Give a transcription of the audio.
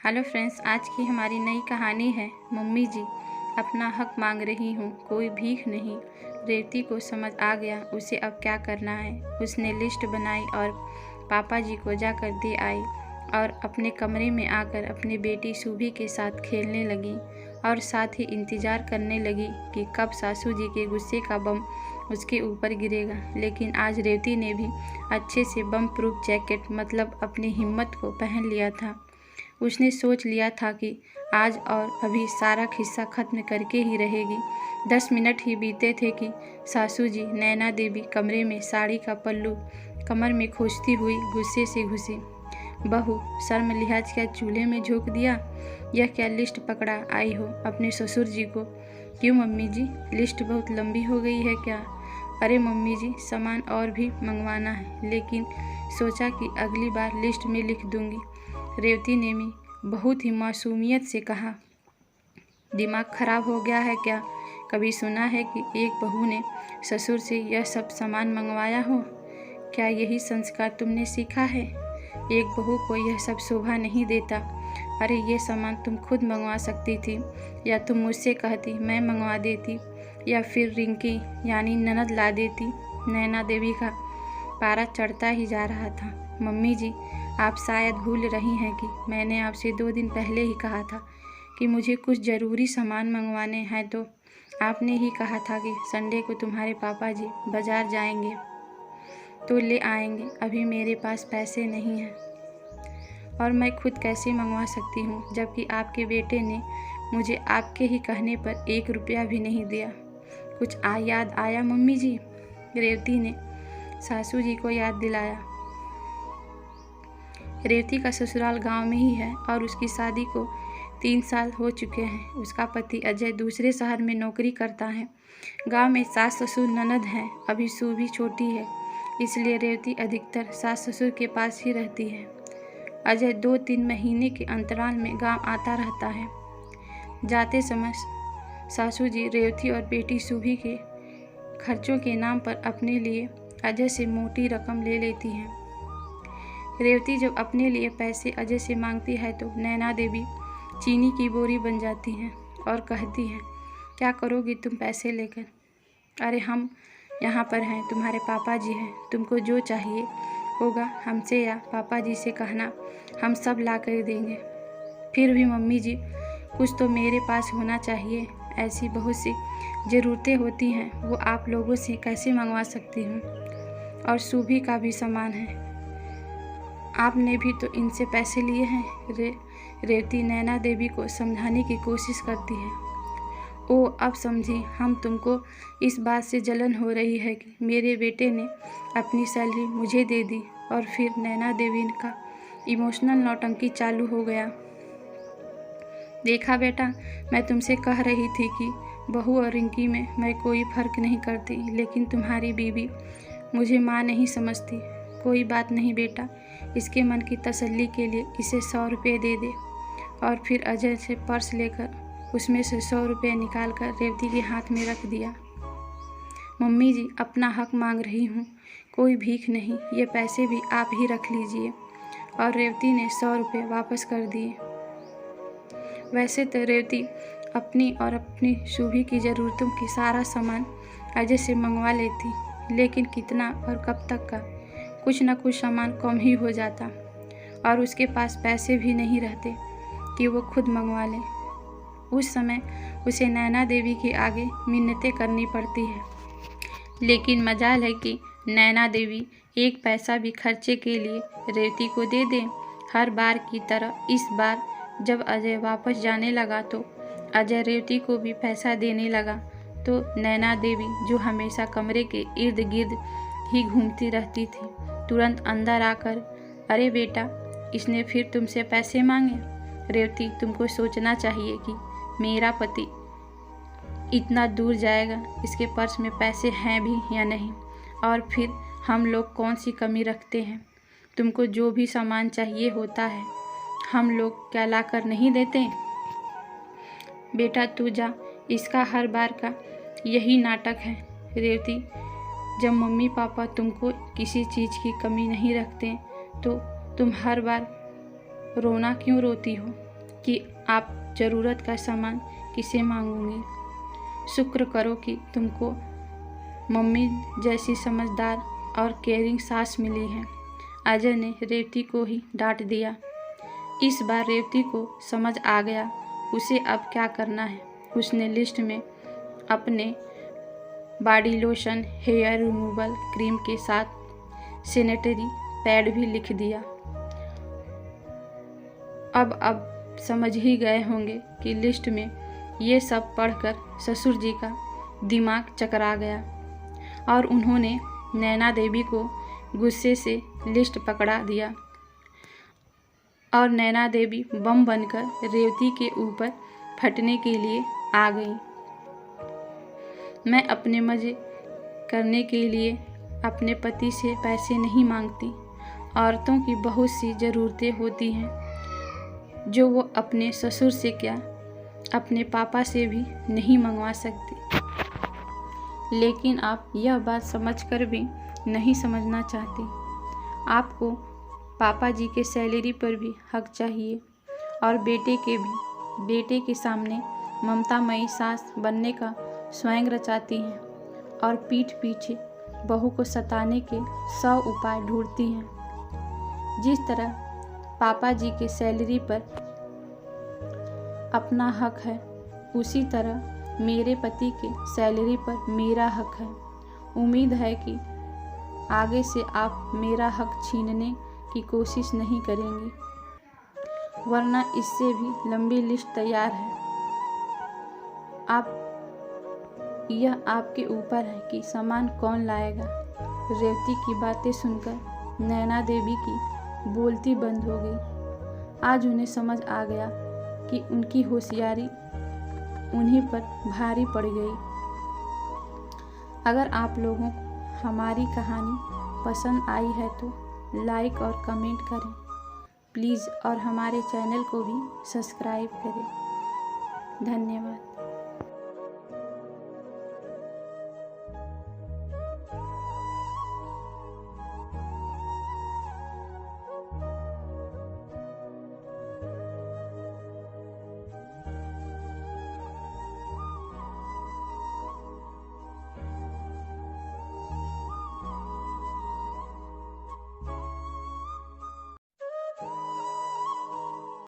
Hello friends, आज की हमारी नई कहानी है मम्मी जी अपना हक मांग रही हूँ, कोई भीख नहीं। रेवती को समझ आ गया उसे अब क्या करना है। उसने लिस्ट बनाई और पापा जी को जाकर दे आई और अपने कमरे में आकर अपनी बेटी सुभी के साथ खेलने लगी और साथ ही इंतज़ार करने लगी कि कब सासू जी के गुस्से का बम उसके ऊपर गिरेगा। लेकिन आज रेवती ने भी अच्छे से बम प्रूफ जैकेट मतलब अपनी हिम्मत को पहन लिया था। उसने सोच लिया था कि आज और अभी सारा खिस्सा ख़त्म करके ही रहेगी। 10 मिनट ही बीते थे कि सासू जी नैना देवी कमरे में साड़ी का पल्लू कमर में खोजती हुई गुस्से से घुसी। बहू, शर्म लिहाज क्या चूल्हे में झोंक दिया? यह क्या लिस्ट पकड़ा आई हो अपने ससुर जी को? क्यों मम्मी जी, लिस्ट बहुत लंबी हो गई है क्या? अरे मम्मी जी, सामान और भी मंगवाना है, लेकिन सोचा कि अगली बार लिस्ट में लिख दूंगी। रेवती ने भी बहुत ही मासूमियत से कहा। दिमाग खराब हो गया है क्या? कभी सुना है कि एक बहू ने ससुर से यह सब सामान मंगवाया हो? क्या यही संस्कार तुमने सीखा है? एक बहू को यह सब शोभा नहीं देता। अरे ये सामान तुम खुद मंगवा सकती थी, या तुम मुझसे कहती मैं मंगवा देती, या फिर रिंकी यानी ननद ला देती। नैना देवी का पारा चढ़ता ही जा रहा था। मम्मी जी, आप शायद भूल रही हैं कि मैंने आपसे 2 दिन पहले ही कहा था कि मुझे कुछ ज़रूरी सामान मंगवाने हैं, तो आपने ही कहा था कि संडे को तुम्हारे पापा जी बाज़ार जाएंगे तो ले आएंगे। अभी मेरे पास पैसे नहीं हैं और मैं खुद कैसे मंगवा सकती हूँ, जबकि आपके बेटे ने मुझे आपके ही कहने पर 1 रुपया भी नहीं दिया। कुछ याद आया मम्मी जी? रेवती ने सासू जी को याद दिलाया। रेवती का ससुराल गांव में ही है और उसकी शादी को 3 साल हो चुके हैं। उसका पति अजय दूसरे शहर में नौकरी करता है। गांव में सास ससुर ननद हैं। अभी सू भी छोटी है, इसलिए रेवती अधिकतर सास ससुर के पास ही रहती है। अजय 2-3 महीने के अंतराल में गांव आता रहता है। जाते समय सासू जी रेवती और बेटी सुभी के खर्चों के नाम पर अपने लिए अजय से मोटी रकम ले लेती हैं। रेवती जब अपने लिए पैसे अजय से मांगती है तो नैना देवी चीनी की बोरी बन जाती हैं और कहती हैं, क्या करोगी तुम पैसे लेकर? अरे हम यहाँ पर हैं, तुम्हारे पापा जी हैं, तुमको जो चाहिए होगा हमसे या पापा जी से कहना, हम सब ला कर देंगे। फिर भी मम्मी जी, कुछ तो मेरे पास होना चाहिए। ऐसी बहुत सी ज़रूरतें होती हैं, वो आप लोगों से कैसे मंगवा सकती हूँ? और सुभी का भी सामान है, आपने भी तो इनसे पैसे लिए हैं। रेवती नैना देवी को समझाने की कोशिश करती है। ओ, अब समझी, हम तुमको इस बात से जलन हो रही है कि मेरे बेटे ने अपनी सैलरी मुझे दे दी। और फिर नैना देवी का इमोशनल नौटंकी चालू हो गया। देखा बेटा, मैं तुमसे कह रही थी कि बहू और रिंकी में मैं कोई फ़र्क नहीं करती, लेकिन तुम्हारी बीवी मुझे माँ नहीं समझती। कोई बात नहीं बेटा, इसके मन की तसल्ली के लिए इसे 100 रुपये दे दे। और फिर अजय से पर्स लेकर उसमें से 100 रुपये निकाल कर रेवती के हाथ में रख दिया। मम्मी जी, अपना हक मांग रही हूँ, कोई भीख नहीं, ये पैसे भी आप ही रख लीजिए। और रेवती ने 100 रुपये वापस कर दिए। वैसे तो रेवती अपनी और अपनी शुभी की ज़रूरतों की सारा सामान अजय से मंगवा लेती, लेकिन कितना और कब तक का? कुछ न कुछ सामान कम ही हो जाता और उसके पास पैसे भी नहीं रहते कि वो खुद मंगवा ले। उस समय उसे नैना देवी के आगे मिन्नतें करनी पड़ती है। लेकिन मजाल है कि नैना देवी 1 पैसा भी खर्चे के लिए रेवती को दे दें। हर बार की तरह इस बार जब अजय वापस जाने लगा तो अजय रेवती को भी पैसा देने लगा, तो नैना देवी, जो हमेशा कमरे के इर्द गिर्द ही घूमती रहती थी, तुरंत अंदर आकर, अरे बेटा, इसने फिर तुमसे पैसे मांगे? रेवती, तुमको सोचना चाहिए कि मेरा पति इतना दूर जाएगा, इसके पर्स में पैसे हैं भी या नहीं, और फिर हम लोग कौन सी कमी रखते हैं? तुमको जो भी सामान चाहिए होता है हम लोग क्या ला कर नहीं देते? बेटा तू जा, इसका हर बार का यही नाटक है। रेवती, जब मम्मी पापा तुमको किसी चीज़ की कमी नहीं रखते तो तुम हर बार रोना क्यों रोती हो? कि आप ज़रूरत का सामान किसे मांगोगी। शुक्र करो कि तुमको मम्मी जैसी समझदार और केयरिंग सास मिली है। अजय ने रेवती को ही डांट दिया। इस बार रेवती को समझ आ गया उसे अब क्या करना है। उसने लिस्ट में अपने body lotion, hair removal cream के साथ सैनिटरी पैड भी लिख दिया। अब समझ ही गए होंगे कि लिस्ट में ये सब पढ़कर ससुर जी का दिमाग चकरा गया और उन्होंने नैना देवी को गुस्से से लिस्ट पकड़ा दिया और नैना देवी बम बनकर रेवती के ऊपर फटने के लिए आ गई। मैं अपने मज़े करने के लिए अपने पति से पैसे नहीं मांगती। औरतों की बहुत सी ज़रूरतें होती हैं जो वो अपने ससुर से क्या अपने पापा से भी नहीं मंगवा सकती। लेकिन आप यह बात समझकर भी नहीं समझना चाहती। आपको पापा जी के सैलरी पर भी हक चाहिए और बेटे के सामने ममतामयी सास बनने का स्वयं रचाती हैं और पीठ पीछे बहू को सताने के 100 उपाय ढूंढती हैं। जिस तरह पापा जी के सैलरी पर अपना हक है, उसी तरह मेरे पति के सैलरी पर मेरा हक है। उम्मीद है कि आगे से आप मेरा हक छीनने की कोशिश नहीं करेंगी, वरना इससे भी लंबी लिस्ट तैयार है। यह आपके ऊपर है कि सामान कौन लाएगा। रेवती की बातें सुनकर नैना देवी की बोलती बंद हो गई। आज उन्हें समझ आ गया कि उनकी होशियारी उन्हीं पर भारी पड़ गई। अगर आप लोगों को हमारी कहानी पसंद आई है तो लाइक और कमेंट करें प्लीज़, और हमारे चैनल को भी सब्सक्राइब करें। धन्यवाद।